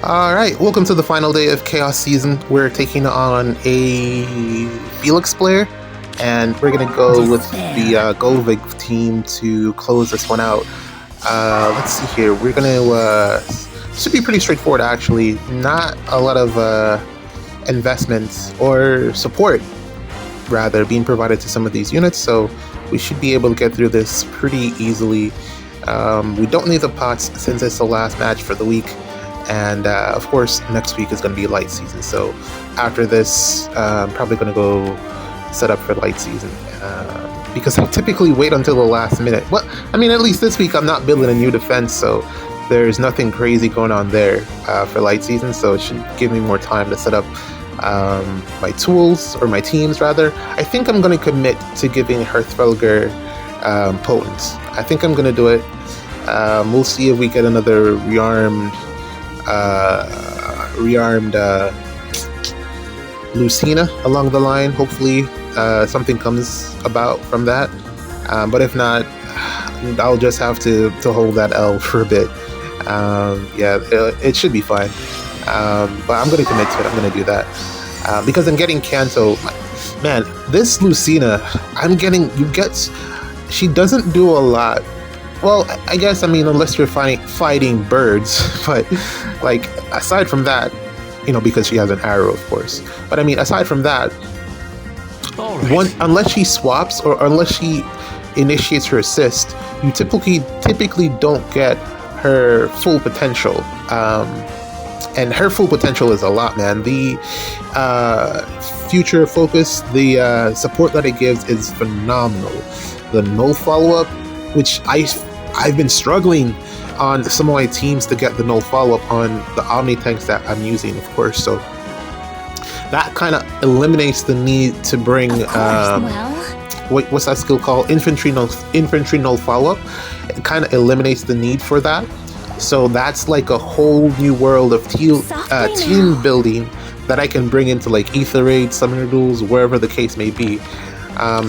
Alright, welcome to the final day of Chaos Season. We're taking on a Felix player, and we're gonna go with the Golvig team to close this one out. Let's see here. We're gonna should be pretty straightforward actually. Not a lot of investment or support rather being provided to some of these units, so we should be able to get through this pretty easily. We don't need the pots since it's the last match for the week. And of course, next week is going to be light season. So after this, I'm probably going to go set up for light season because I typically wait until the last minute. Well, I mean, at least this week I'm not building a new defense, so there's nothing crazy going on there for light season. So it should give me more time to set up my tools, or my teams rather. I think I'm going to commit to giving Hearthfelger potent. I think I'm going to do it. We'll see if we get another rearmed Lucina along the line. Hopefully something comes about from that, but if not, I'll just have to hold that L for a bit. Yeah, it should be fine, but I'm gonna commit to it. I'm gonna do that because I'm getting Kanto. Man, this Lucina, she doesn't do a lot. Well, I guess, I mean, unless you're fighting birds, but, like, aside from that, because she has an arrow, of course. But, I mean, aside from that, unless she swaps or unless she initiates her assist, you typically don't get her full potential. And her full potential is a lot, man. The future focus, the support that it gives is phenomenal. The null follow-up, which I've been struggling on some of my teams to get the null follow-up on the Omni tanks that I'm using, of course. So that kind of eliminates the need to bring what's that skill called? Infantry null follow-up. It kind of eliminates the need for that. So that's like a whole new world of team building that I can bring into like Ether raids, summoner duels, wherever the case may be.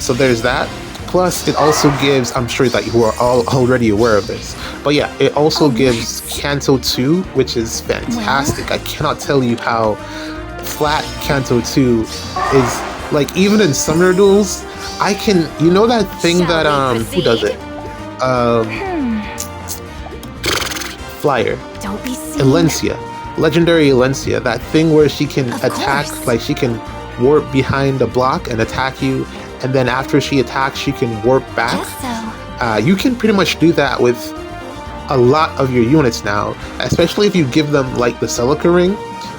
So there's that. Plus, it also gives, I'm sure that you are all already aware of this, but yeah, it also gives Kanto 2, which is fantastic. I cannot tell you how flat Kanto 2 is. Like, even in summoner duels, I can, that thing that, who does it? Flyer. Elencia. Legendary Elencia. That thing where she can attack, like she can warp behind a block and attack you, and then after she attacks, she can warp back. You can pretty much do that with a lot of your units now, especially if you give them like the Celica ring.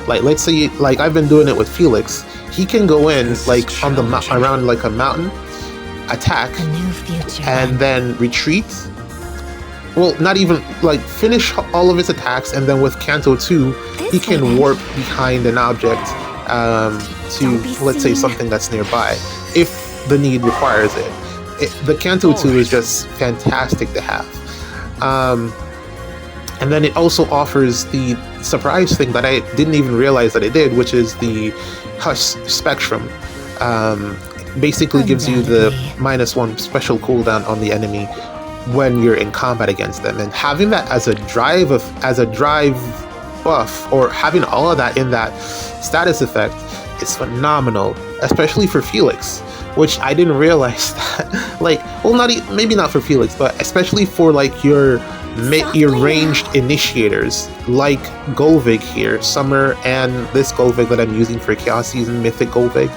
Like, let's say, like I've been doing it with Felix. He can go in like on the around like a mountain, attack, and then retreat. Well, not even like finish all of his attacks, and then with Kanto 2, he can warp behind an object to, let's say, something that's nearby, if the need requires it. The Kanto 2 is just fantastic to have. And then it also offers the surprise thing that I didn't even realize that it did, which is the Hush Spectrum. Basically gives you the -1 special cooldown on the enemy when you're in combat against them. And having that as a drive buff, or having all of that in that status effect, is phenomenal, especially for Felix, which I didn't realize that, like, well, maybe not for Felix, but especially for like your ranged initiators, like Golvig here, Summer, and this Golvig that I'm using for Chaos Season, Mythic Golvig,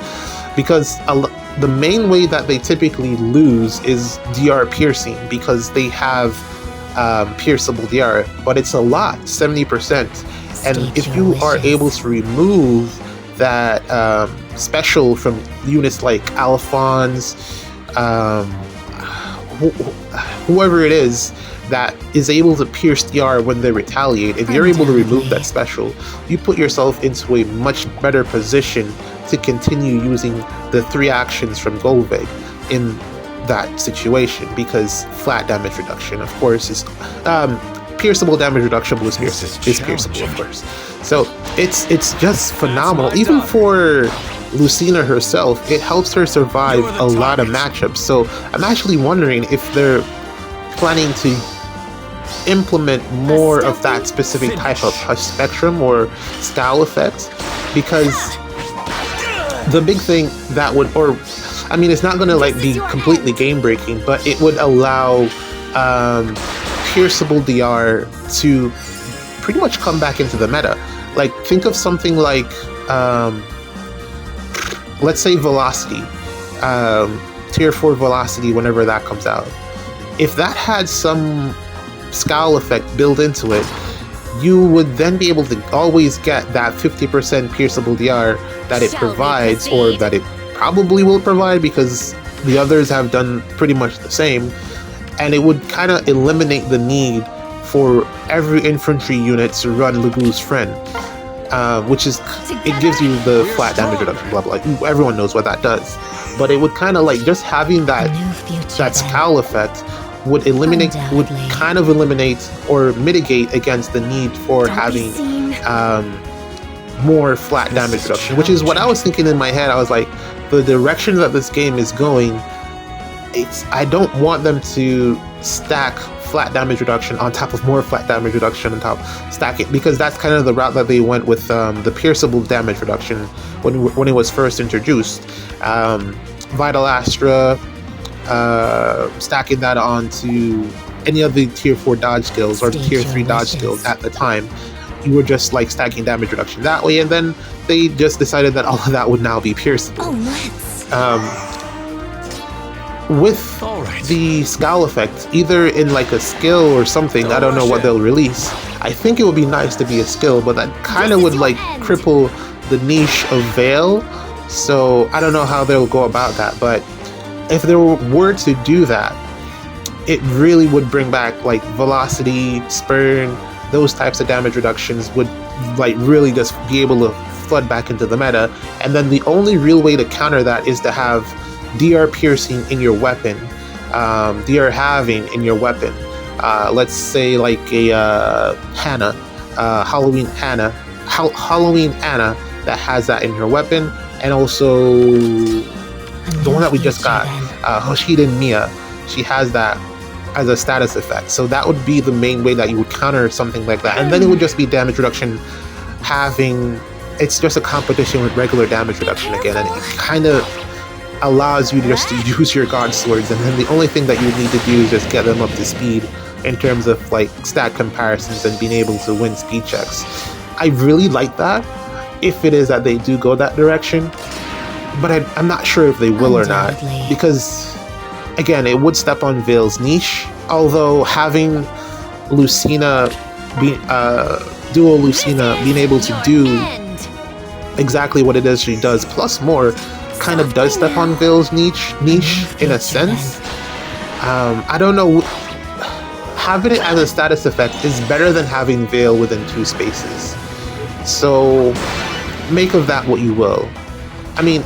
because the main way that they typically lose is DR piercing, because they have pierceable DR, but it's a lot, 70%, and if you are able to remove that special from units like Alphonse, whoever it is that is able to pierce DR when they retaliate, if you're able to remove that special, you put yourself into a much better position to continue using the 3 actions from Golvig in that situation, because flat damage reduction, of course, is pierceable damage reduction is pierceable, of course. So it's just phenomenal. Even for Lucina herself, it helps her survive a lot of matchups. So I'm actually wondering if they're planning to implement more of that specific type of hush spectrum or style effects, because the big thing that would, or I mean, it's not going to like be completely game breaking, but it would allow pierceable DR to pretty much come back into the meta. Like, think of something like, let's say Velocity, Tier 4 Velocity, whenever that comes out. If that had some scowl effect built into it, you would then be able to always get that 50% pierceable DR that it provides, or that it probably will provide, because the others have done pretty much the same, and it would kind of eliminate the need for every infantry unit to run Lugu's friend, which is, it gives you the flat damage reduction, blah blah. Like, everyone knows what that does, but it would kind of like, just having that scowl effect would kind of eliminate or mitigate against the need for having more flat damage reduction, which is what I was thinking in my head. I was like, the direction that this game is going, I don't want them to stack flat damage reduction on top of more flat damage reduction on top, stack it, because that's kind of the route that they went with the pierceable damage reduction when it was first introduced. Vital Astra, stacking that onto any of the tier 4 dodge skills or tier 3 dodge skills at the time. You were just like stacking damage reduction that way, and then they just decided that all of that would now be pierceable. With the scowl effect, either in like a skill or something, I don't know what they'll release. I think it would be nice to be a skill, but that kind of would like cripple the niche of Veil, so I don't know how they'll go about that. But if they were to do that, it really would bring back like Velocity, Spurn, those types of damage reductions would like really just be able to flood back into the meta. And then the only real way to counter that is to have DR piercing in your weapon, DR halving in your weapon. Let's say like a Hannah, Halloween Anna that has that in her weapon, and also the one that we just got, Hoshiden Mia, she has that as a status effect. So that would be the main way that you would counter something like that. And then it would just be damage reduction having, it's just a competition with regular damage reduction again, and it kind of allows you just to use your god swords, and then the only thing that you need to do is just get them up to speed in terms of like stat comparisons and being able to win speed checks. I really like that, if it is that they do go that direction, but I'm not sure if they will or not, because again, it would step on Veil's niche. Although having Lucina dual Lucina being able to do exactly what it is she does plus more kind of does step on Veil's niche in a sense. I don't know, having it as a status effect is better than having Veil within 2 spaces, so make of that what you will. I mean,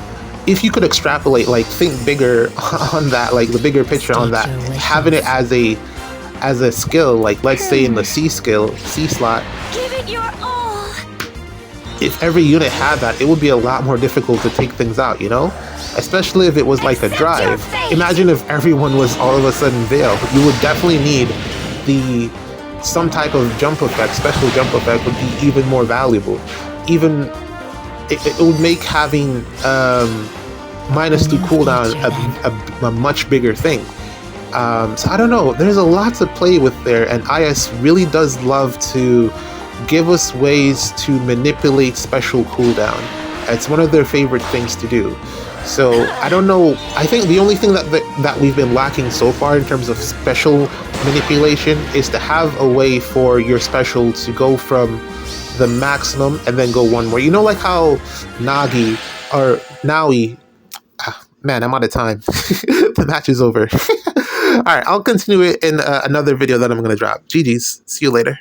if you could extrapolate, like think bigger on that, like the bigger picture on that, having it as a skill, like let's say in the C slot, Give it your all. if every unit had that, it would be a lot more difficult to take things out, you know? Especially if it was like a drive. Imagine if everyone was all of a sudden Veil. You would definitely need some type of jump effect, special jump effect would be even more valuable. Even it would make having -2 cooldown a much bigger thing. So I don't know, there's a lot to play with there, and IS really does love to give us ways to manipulate special cooldown. It's one of their favorite things to do. So I don't know, I think the only thing that we've been lacking so far in terms of special manipulation is to have a way for your special to go from the maximum and then go one more. You know, like how Nagi or Naui, man, I'm out of time. The match is over. All right, I'll continue it in another video that I'm going to drop. GG's. See you later.